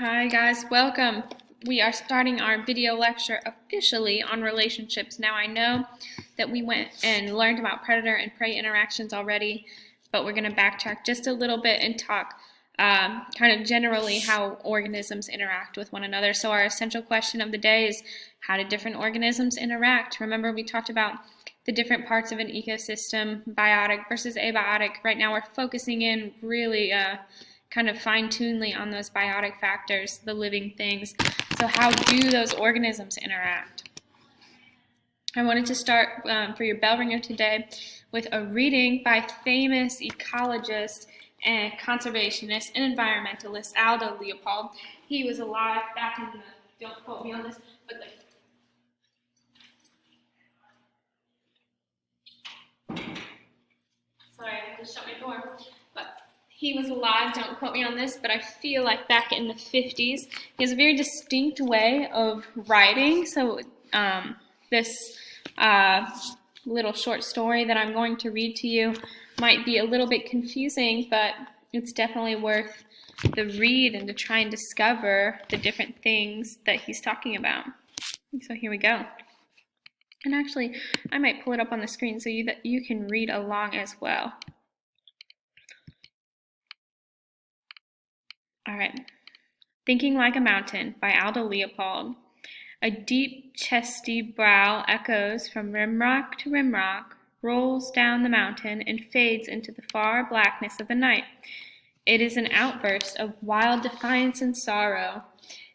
Hi guys, welcome. We are starting our video lecture officially on relationships. Now I know that we went and learned about predator and prey interactions already, but we're going to backtrack just a little bit and talk kind of generally how organisms interact with one another. So our essential question of the day is, how do different organisms interact? Remember, we talked about the different parts of an ecosystem, biotic versus abiotic. Right now we're focusing in really kind of fine-tunedly on those biotic factors, the living things. So how do those organisms interact? I wanted to start for your bell ringer today with a reading by famous ecologist and conservationist and environmentalist Aldo Leopold. He was alive back in the, don't quote me on this, but sorry, I had to shut my door. But he was alive, don't quote me on this, but I feel like back in the 50s. He has a very distinct way of writing. So this little short story that I'm going to read to you might be a little bit confusing, but it's definitely worth the read and to try and discover the different things that he's talking about. So here we go. And actually, I might pull it up on the screen so that you can read along as well. All right. Thinking Like a Mountain by Aldo Leopold. A deep, chesty brow echoes from rimrock to rimrock, rolls down the mountain, and fades into the far blackness of the night. It is an outburst of wild defiance and sorrow,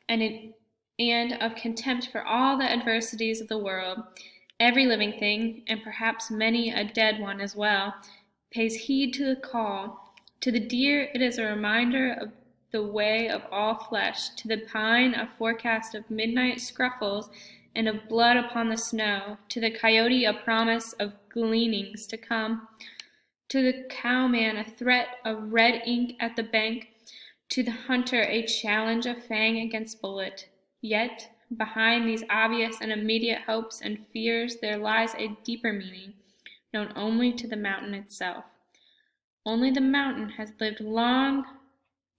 and of contempt for all the adversities of the world. Every living thing, and perhaps many a dead one as well, pays heed to the call. To the deer it is a reminder of the way of all flesh, to the pine a forecast of midnight scruffles and of blood upon the snow, to the coyote a promise of gleanings to come, to the cowman a threat of red ink at the bank, to the hunter a challenge of fang against bullet. Yet, behind these obvious and immediate hopes and fears there lies a deeper meaning, known only to the mountain itself. Only the mountain has lived long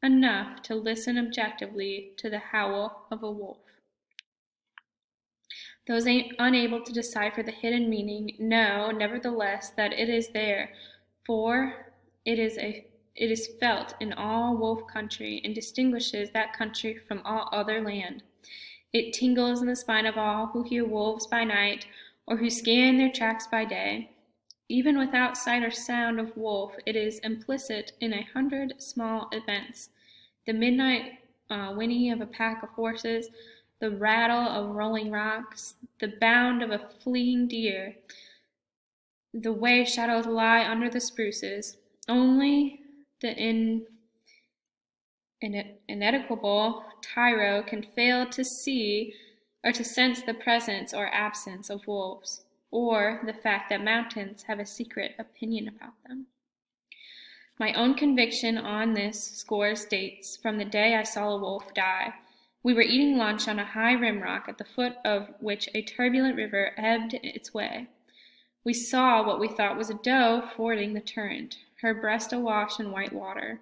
enough to listen objectively to the howl of a wolf. Those unable to decipher the hidden meaning know, nevertheless, that it is there, for it is felt in all wolf country and distinguishes that country from all other land. It tingles in the spine of all who hear wolves by night or who scan their tracks by day. Even without sight or sound of wolf, it is implicit in 100 small events. The midnight whinny of a pack of horses, the rattle of rolling rocks, the bound of a fleeing deer, the way shadows lie under the spruces. Only the ineradicable tyro can fail to see or to sense the presence or absence of wolves, or the fact that mountains have a secret opinion about them. My own conviction on this score dates from the day I saw a wolf die. We were eating lunch on a high rimrock at the foot of which a turbulent river ebbed its way. We saw what we thought was a doe fording the torrent, her breast awash in white water.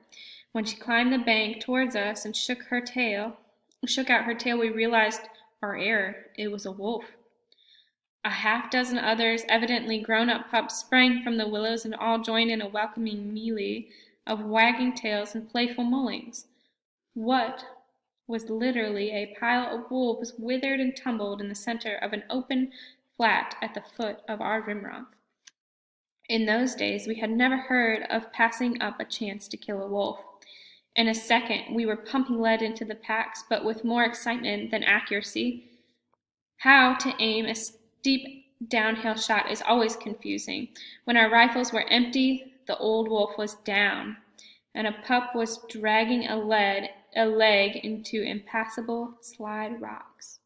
When she climbed the bank towards us and shook out her tail, we realized our error. It was a wolf. A half-dozen others, evidently grown-up pups, sprang from the willows and all joined in a welcoming melee of wagging tails and playful mullings. What was literally a pile of wolves withered and tumbled in the center of an open flat at the foot of our rimrock. In those days we had never heard of passing up a chance to kill a wolf. In a second we were pumping lead into the packs, but with more excitement than accuracy. How to aim a steep downhill shot is always confusing. When our rifles were empty, the old wolf was down, and a pup was dragging a leg into impassable slide rocks.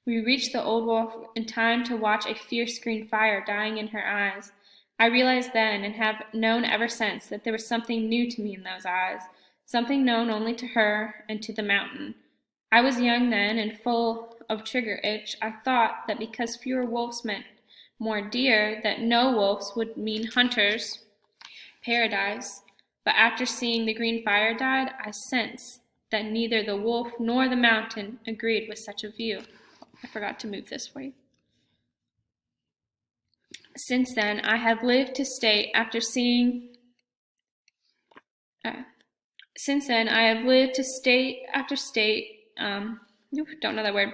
We reached the old wolf in time to watch a fierce green fire dying in her eyes. I realized then, and have known ever since, that there was something new to me in those eyes, something known only to her and to the mountain. I was young then and full of trigger itch. I thought that because fewer wolves meant more deer, that no wolves would mean hunters' paradise. But after seeing the green fire died, I sensed that neither the wolf nor the mountain agreed with such a view. I forgot to move this for you. Since then, I have lived to state after seeing. Since then, I have lived to state after state. Don't know that word.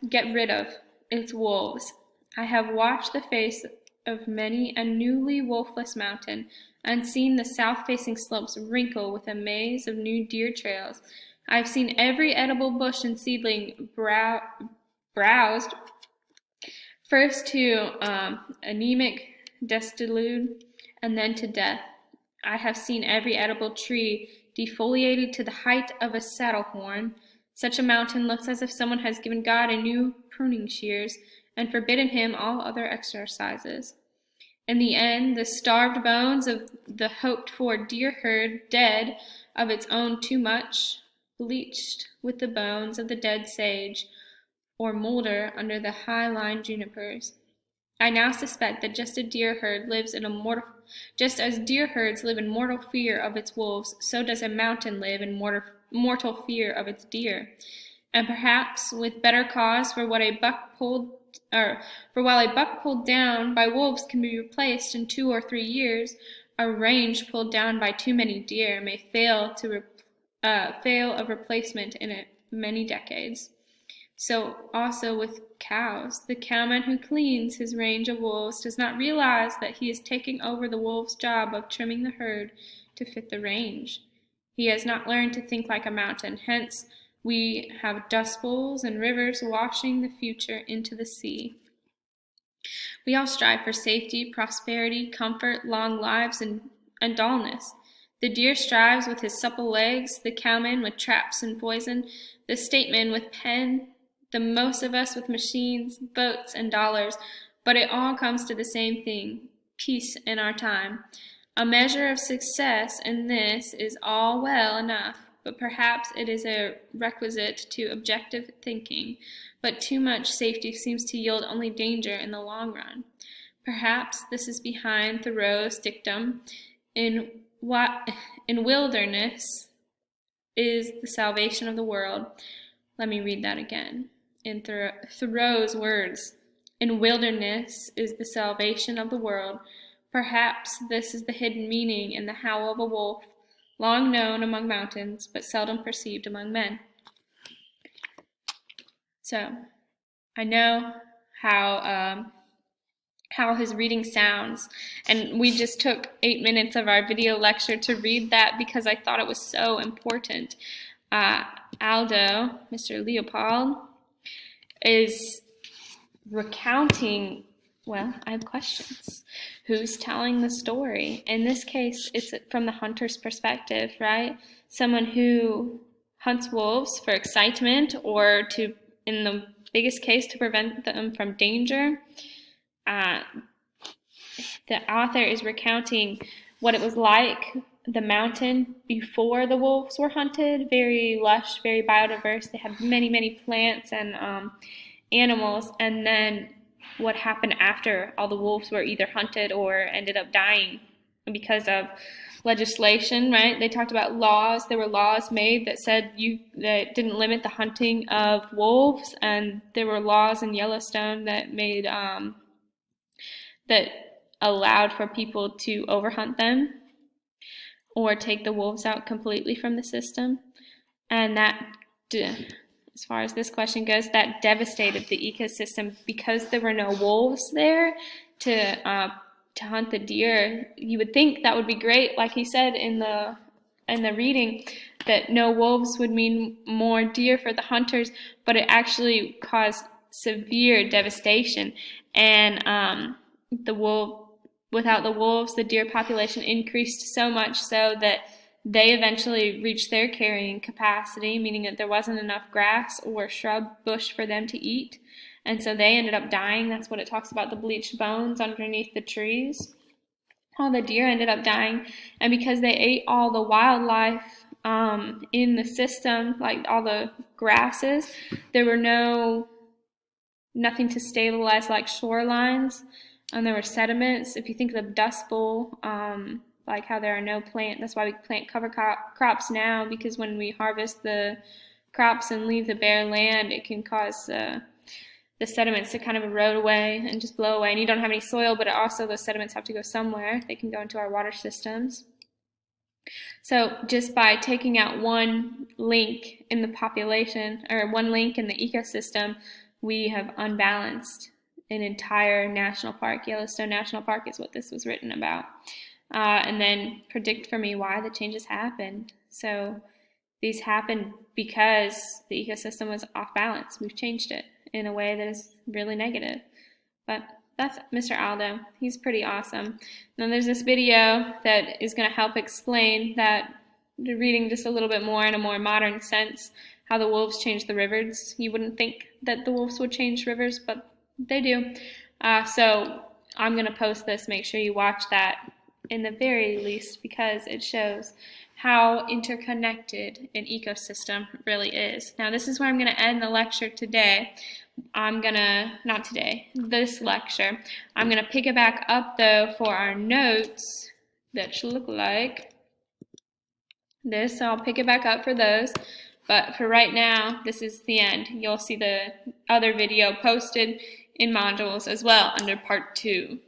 Get rid of its wolves. I have watched the face of many a newly wolfless mountain, and seen the south-facing slopes wrinkle with a maze of new deer trails. I have seen every edible bush and seedling browsed first to anemic destitute, and then to death. I have seen every edible tree defoliated to the height of a saddle horn. Such a mountain looks as if someone has given God a new pruning shears and forbidden him all other exercises. In the end, the starved bones of the hoped-for deer herd, dead of its own too much, bleached with the bones of the dead sage, or molder under the high-lined junipers. I now suspect that just as deer herds live in mortal fear of its wolves, so does a mountain live in mortal fear of its deer, and perhaps with better cause, for while a buck pulled down by wolves can be replaced in 2 or 3 years, a range pulled down by too many deer may fail of replacement in many decades. So also with cows. The cowman who cleans his range of wolves does not realize that he is taking over the wolf's job of trimming the herd to fit the range. He has not learned to think like a mountain. Hence, we have dust bowls and rivers washing the future into the sea. We all strive for safety, prosperity, comfort, long lives, and dullness. The deer strives with his supple legs, the cowman with traps and poison, the statesman with pen, the most of us with machines, boats, and dollars, but it all comes to the same thing, peace in our time. A measure of success in this is all well enough, but perhaps it is a requisite to objective thinking, but too much safety seems to yield only danger in the long run. Perhaps this is behind Thoreau's dictum, in wilderness is the salvation of the world. Let me read that again. In Thoreau's words, in wilderness is the salvation of the world. Perhaps this is the hidden meaning in the howl of a wolf, long known among mountains, but seldom perceived among men. So, I know how his reading sounds, and we just took 8 minutes of our video lecture to read that because I thought it was so important. Aldo, Mr. Leopold, is recounting, well, I have questions. Who's telling the story? In this case, it's from the hunter's perspective, right? Someone who hunts wolves for excitement or to, in the biggest case, to prevent them from danger. The author is recounting what it was like, the mountain before the wolves were hunted, very lush, very biodiverse. They had many, many plants and animals, and then what happened after all the wolves were either hunted or ended up dying because of legislation, right? They talked about laws. There were laws made that said that didn't limit the hunting of wolves, and there were laws in Yellowstone that made that allowed for people to overhunt them or take the wolves out completely from the system. And that, as far as this question goes, that devastated the ecosystem because there were no wolves there to hunt the deer. You would think that would be great, like he said in the reading, that no wolves would mean more deer for the hunters, but it actually caused severe devastation. And without the wolves, the deer population increased so much so that they eventually reached their carrying capacity, meaning that there wasn't enough grass or shrub bush for them to eat. And so they ended up dying. That's what it talks about, the bleached bones underneath the trees. All the deer ended up dying. And because they ate all the wildlife in the system, like all the grasses, there were nothing to stabilize like shorelines. And there were sediments. If you think of the Dust Bowl, like how there are no that's why we plant cover crops now, because when we harvest the crops and leave the bare land, it can cause the sediments to kind of erode away and just blow away. And you don't have any soil, but also those sediments have to go somewhere. They can go into our water systems. So just by taking out one link in the population, or one link in the ecosystem, we have unbalanced an entire national park. Yellowstone National Park is what this was written about. And then predict for me why the changes happened. So these happened because the ecosystem was off balance. We've changed it in a way that is really negative. But that's Mr. Aldo. He's pretty awesome. Then there's this video that is going to help explain that, reading just a little bit more in a more modern sense, how the wolves changed the rivers. You wouldn't think that the wolves would change rivers, but they do. So I'm going to post this. Make sure you watch that in the very least, because it shows how interconnected an ecosystem really is. Now, this is where I'm going to end the lecture today. This lecture. I'm going to pick it back up, though, for our notes that should look like this. So I'll pick it back up for those. But for right now, this is the end. You'll see the other video posted in modules as well under part 2.